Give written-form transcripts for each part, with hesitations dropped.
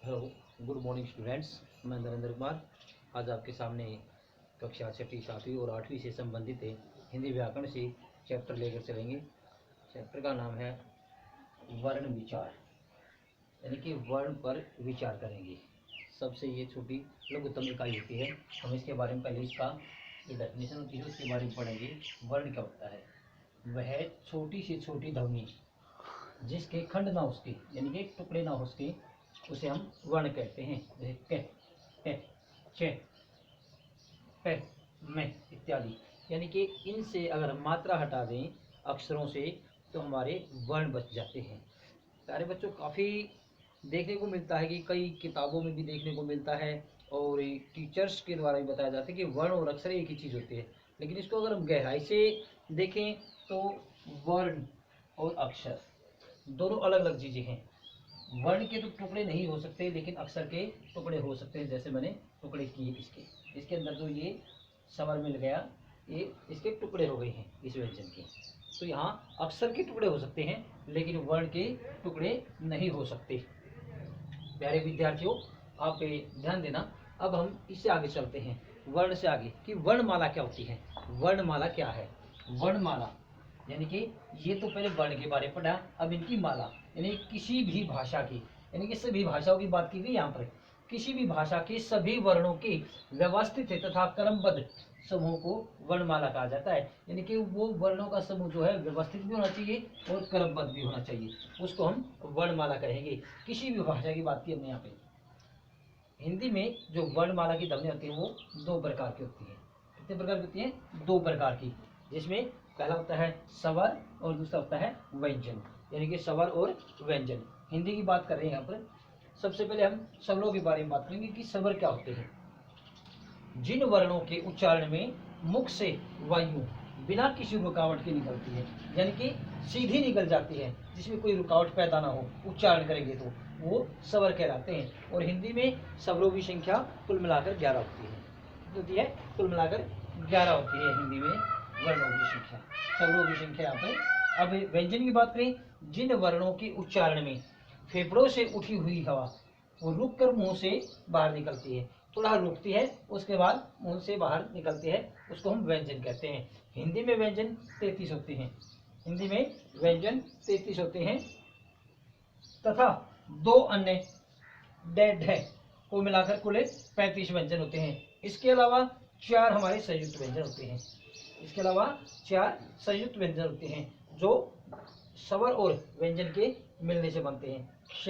Hello, good morning students. मैं नरेंद्र कुमार आज आपके सामने कक्षा 6वीं 7वीं और 8वीं से संबंधित हिंदी व्याकरण से चैप्टर लेकर चलेंगे। चैप्टर का नाम है वर्ण विचार, यानी कि वर्ण पर विचार करेंगे। सबसे ये छोटी लघुत्तम इकाई होती है। हम इसके बारे में पहले इसका जो डेफिनेशन होती है उसके बारे में पढ़ेंगे। वर्ण क्या होता है? वह छोटी से छोटी ध्वनि जिसके खंड ना उसके, यानी कि टुकड़े ना उसके, उसे हम वर्ण कहते हैं। जैसे क, च, प, म इत्यादि। यानी कि इनसे अगर हम मात्रा हटा दें अक्षरों से तो हमारे वर्ण बच जाते हैं। प्यारे बच्चों, काफ़ी देखने को मिलता है कि कई किताबों में भी देखने को मिलता है और टीचर्स के द्वारा भी बताया जाता है कि वर्ण और अक्षर एक ही चीज़ होती है। लेकिन इसको अगर हम गहराई से देखें तो वर्ण और अक्षर दोनों अलग अलग चीज़ें हैं। वर्ण के तो टुकड़े नहीं हो सकते, लेकिन अक्षर के टुकड़े हो सकते हैं। जैसे मैंने टुकड़े किए इसके अंदर जो ये स्वर मिल गया, ये इसके टुकड़े हो गए हैं इस व्यंजन के। तो यहाँ अक्षर के टुकड़े हो सकते हैं लेकिन वर्ण के टुकड़े नहीं हो सकते। प्यारे विद्यार्थियों, आप ध्यान देना। अब हम इससे आगे चलते हैं, वर्ण से आगे, कि वर्णमाला क्या होती है। वर्णमाला क्या है? वर्णमाला यानी कि ये तो पहले वर्ण के बारे में पढ़ा, अब इनकी माला यानी किसी भी भाषा की, यानी कि सभी भाषाओं की बात की गई यहाँ पर। किसी भी भाषा के सभी वर्णों की व्यवस्थित तथा क्रमबद्ध समूह को वर्णमाला कहा जाता है। यानी कि वो वर्णों का समूह जो है व्यवस्थित भी होना चाहिए और क्रमबद्ध भी होना चाहिए, उसको हम वर्णमाला कहेंगे। किसी भी भाषा की बात की हमने यहाँ पे। हिंदी में जो वर्णमाला की ध्वनि होती है वो दो प्रकार की होती है। कितने प्रकार की होती है? दो प्रकार की, जिसमें पहला होता है स्वर और दूसरा होता है व्यंजन। यानी कि स्वर और व्यंजन। हिंदी की बात कर रहे हैं यहाँ पर। सबसे पहले हम स्वरों के बारे में बात करेंगे कि स्वर क्या होते हैं। जिन वर्णों के उच्चारण में मुख से वायु बिना किसी रुकावट के निकलती है, यानी कि सीधी निकल जाती है, जिसमें कोई रुकावट पैदा ना हो, उच्चारण करेंगे तो वो स्वर कहलाते हैं। और हिंदी में स्वरों की संख्या कुल मिलाकर 11 होती है। होती है कुल मिलाकर 11 होती है हिंदी में वर्णों की संख्या, स्वरों की संख्या यहाँ पर। अब व्यंजन की बात करें, जिन वर्णों के उच्चारण में फेफड़ों से उठी हुई हवा वो रुक कर मुंह से बाहर निकलती है, थोड़ा रुकती है उसके बाद मुंह से बाहर निकलती है, उसको हम व्यंजन कहते हैं। हिंदी में व्यंजन 33 होते हैं। हिंदी में व्यंजन 33 होते हैं तथा दो अन्य डेड है, को मिलाकर कुल 35 व्यंजन होते हैं। इसके अलावा 4 हमारे संयुक्त व्यंजन होते हैं। इसके अलावा 4 संयुक्त व्यंजन होते हैं जो स्वर और व्यंजन के मिलने से बनते हैं। क्ष,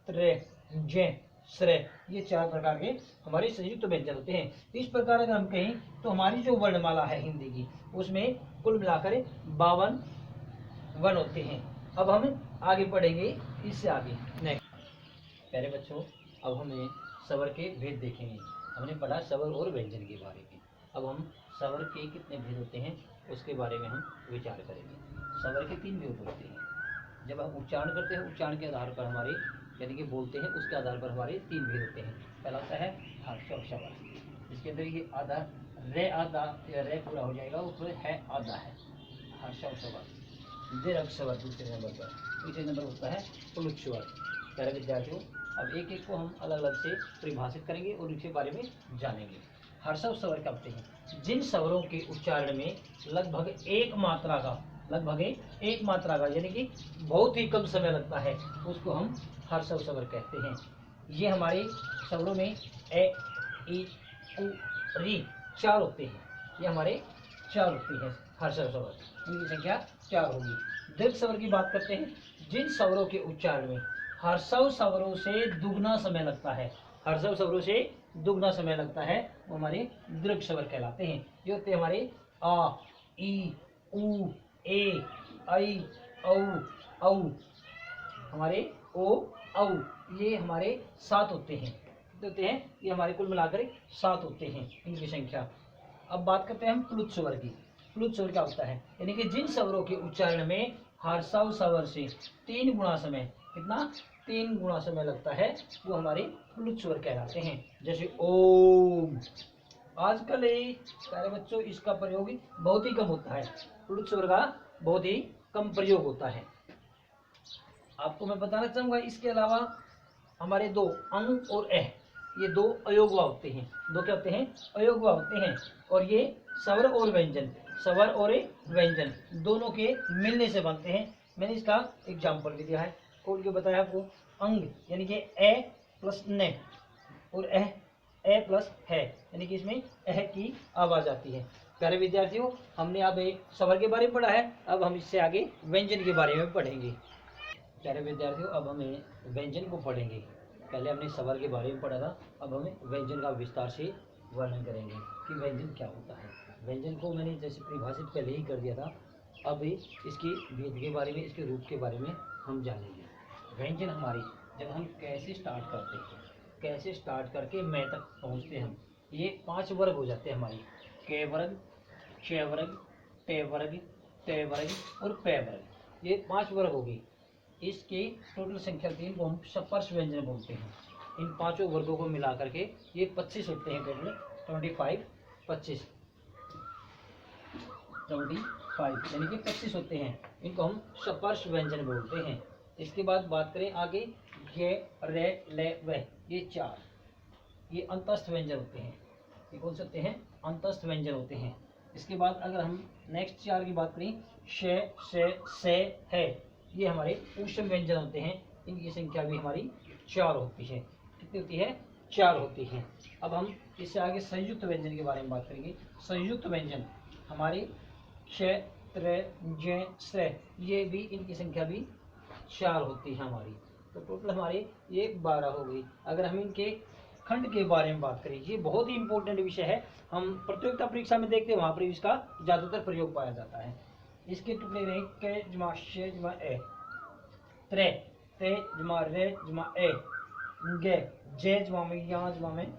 त्र, ज, श्र, ये 4 प्रकार के हमारे संयुक्त व्यंजन होते हैं। इस प्रकार अगर हम कहें तो हमारी जो वर्णमाला है हिंदी की, उसमें कुल मिलाकर 52 वर्ण होते हैं। अब हम आगे पढ़ेंगे इससे आगे। नेक्स्ट प्यारे बच्चों, अब हमें स्वर के भेद देखेंगे। हमने पढ़ा स्वर और व्यंजन के बारे में। अब हम स्वर के कितने भेद होते हैं उसके बारे में हम विचार करेंगे। स्वर के 3 भेद होते हैं। जब हम उच्चारण करते हैं, उच्चारण के आधार पर हमारे, यानी कि बोलते हैं उसके आधार पर हमारे 3 भेद होते हैं। पहला होता है हर्ष और स्वर, इसके अंदर ये आधा रे, आधा रे पूरा हो जाएगा, ऊपर है आधा है हर्ष और स्वर। दीर्घ स्वर दूसरे नंबर पर, तीसरे नंबर होता है पुलुच स्वर। प्यारे विद्यार्थियों, अब एक एक को हम अलग अलग से परिभाषित करेंगे और इसके बारे में जानेंगे। हर्षव स्वर क्या होते हैं? जिन स्वरों के उच्चारण में लगभग एक मात्रा का यानी कि बहुत ही कम समय लगता है, उसको हम हर्षव स्वर कहते हैं। ये हमारे स्वरों में ए, ई, उ, री 4 होते हैं। ये हमारे 4 होते हैं हर्षव स्वर, इनकी संख्या 4 होगी। दीर्घ स्वर की बात करते हैं, जिन स्वरों के उच्चारण में हर्षव स्वरों से दुगना समय लगता है, हर्षव स्वरों से दुगना समय लगता है, वो हमारे दीर्घ स्वर कहलाते हैं। ये होते हैं हमारे आ, ई, उ, ए, ऐ, औ, औ, हमारे ओ, औ, ये हमारे 7 होते हैं। कितने होते हैं? ये हमारे कुल मिलाकर 7 होते हैं इनकी संख्या। अब बात करते हैं हम प्लुत स्वर की। प्लुत स्वर क्या होता है? यानी कि जिन स्वरों के उच्चारण में हर्षव स्वर से 3 गुना समय, कितना? 3 गुना समय लगता है, वो हमारे प्लुत स्वर कहलाते हैं। जैसे ओम। आजकल प्यारे बच्चों इसका प्रयोग बहुत ही कम होता है, प्लुत स्वर का बहुत ही कम प्रयोग होता है। आपको मैं बताना चाहूंगा इसके अलावा हमारे दो अंग और ए, ये दो अयोगवा होते हैं। दो क्या होते हैं? अयोगवा होते हैं। और ये स्वर और व्यंजन, स्वर और व्यंजन दोनों के मिलने से बनते हैं। मैंने इसका एग्जाम्पल भी दिया है, खोल के बताया आपको। अंग यानी कि ए प्लस ने, और ए प्लस है, यानी कि इसमें एह की आवाज आती है। प्यारे विद्यार्थियों, हमने अब स्वर के बारे में पढ़ा है, अब हम इससे आगे व्यंजन के बारे में पढ़ेंगे। प्यारे विद्यार्थियों, अब हमें व्यंजन को पढ़ेंगे। पहले हमने स्वर के बारे में पढ़ा था, अब हमें व्यंजन का विस्तार से वर्णन करेंगे कि व्यंजन क्या होता है। व्यंजन को मैंने जैसे परिभाषित पहले ही कर दिया था, अब इसकी भेद के बारे में, इसके रूप के बारे में हम जानेंगे। व्यंजन हमारी, जब हम कैसे स्टार्ट करते हैं, कैसे स्टार्ट करके मैं तक पहुँचते हैं हम, ये 5 वर्ग हो जाते हैं हमारी। के वर्ग, क्ष वर्ग, टे वर्ग, ते वर्ग और पे वर्ग, ये 5 वर्ग हो गई। इसकी टोटल संख्या 3 को हम सपर्श व्यंजन बोलते हैं। इन 5 वर्गों को मिला करके ये 25 होते हैं टोटल। 25 यानी कि 25 होते हैं। इनको हम सपर्श व्यंजन बोलते हैं। इसके बाद बात करें आगे, ये रे ले वे, ये 4 ये अंतस्थ व्यंजन होते हैं। ये कौन से होते हैं? अंतस्थ व्यंजन होते हैं। इसके बाद अगर हम नेक्स्ट 4 की बात करें, से है, ये हमारे ऊष्म व्यंजन होते हैं। इनकी संख्या भी हमारी 4 होती है। कितनी होती है? 4 होती है। अब हम इससे आगे संयुक्त व्यंजन के बारे में बात करेंगे। संयुक्त व्यंजन हमारे क्ष, त्र, ज, से, ये भी, इनकी संख्या भी 4 होती है हमारी। तो टोटल हमारे ये 12 हो गई। अगर हम इनके खंड के बारे में बात करें, ये बहुत ही इंपॉर्टेंट विषय है। हम प्रतियोगिता परीक्षा में देखते हैं, वहां पर इसका ज्यादातर प्रयोग पाया जाता है। इसके टुकड़े रहे के जमा शे जमा ए, त्रे ते जमा रे जमा ए, गे जे जमा में या जमा में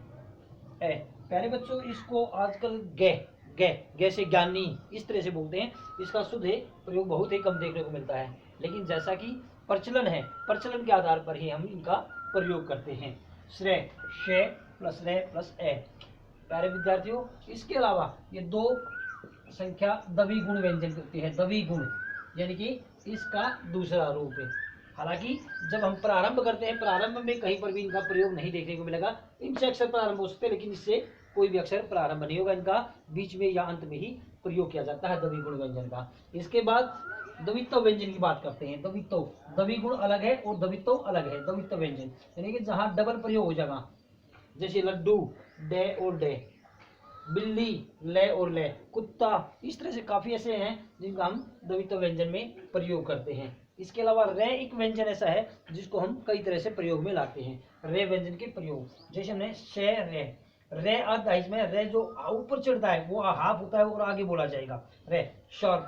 ए। प्यारे बच्चों, इसको आजकल गे से ज्ञानी इस तरह से बोलते हैं। इसका शुद्ध प्रयोग बहुत ही कम देखने को मिलता है, लेकिन जैसा कि प्रचलन है, प्रचलन के आधार पर ही हम इनका प्रयोग करते हैं। श्रे शे प्लस रे प्लस ए। प्यारे विद्यार्थियों, इसके अलावा ये 2 संख्या द्विगुण व्यंजन करती है। द्विगुण यानी कि इसका दूसरा रूप है। हालांकि जब हम प्रारंभ करते हैं, प्रारंभ में कहीं पर भी इनका प्रयोग नहीं देखने को मिलेगा। इनसे अक्षर प्रारंभ हो सकते हैं, लेकिन इससे कोई भी अक्षर प्रारंभ नहीं होगा। इनका बीच में या अंत में ही प्रयोग किया जाता है द्विगुण व्यंजन का। इसके बाद द्वित्व व्यंजन की बात करते हैं। द्विगुण अलग है और द्वित्व अलग है। द्वित्व व्यंजन यानी कि जहां डबल प्रयोग हो जाएगा, जैसे लड्डू डे और डे, बिल्ली ले और ले, कुत्ता, इस तरह से काफी ऐसे हैं जिनका हम द्वित्व व्यंजन में प्रयोग करते हैं। इसके अलावा रे एक व्यंजन ऐसा है जिसको हम कई तरह से प्रयोग में लाते हैं। रे व्यंजन के प्रयोग, जैसे हमने से रे आधा, इसमें रे जो ऊपर चढ़ता है वो हाफ होता है और आगे बोला जाएगा। रे शॉर्ट,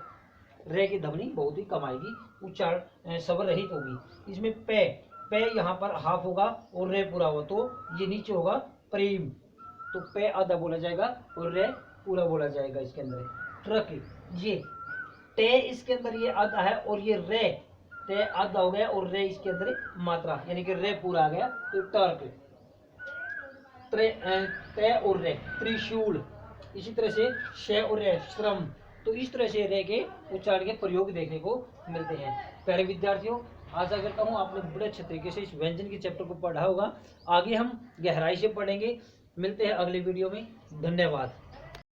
रे की ध्वनि बहुत ही कम आएगी, उच्चारण स्वर रहित होगी। इसमें पे यहाँ पर हाफ होगा और रे पूरा हो, तो ये नीचे होगा प्रेम, तो पे आधा बोला जाएगा और रे पूरा बोला जाएगा। इसके अंदर ट्रक, ये टे इसके अंदर ये आधा है और ये रे, ते आधा हो गया और रे इसके अंदर मात्रा, यानी कि रे पूरा आ गया, तो टर्क। ते और रे त्रिशूल। इसी तरह से शे और रे श्रम। तो इस तरह से रे के उच्चारण के प्रयोग देखने को मिलते हैं। प्यारे विद्यार्थियों, आशा करता हूँ आपने बड़े अच्छे तरीके से इस व्यंजन के चैप्टर को पढ़ा होगा। आगे हम गहराई से पढ़ेंगे। मिलते हैं अगले वीडियो में। धन्यवाद।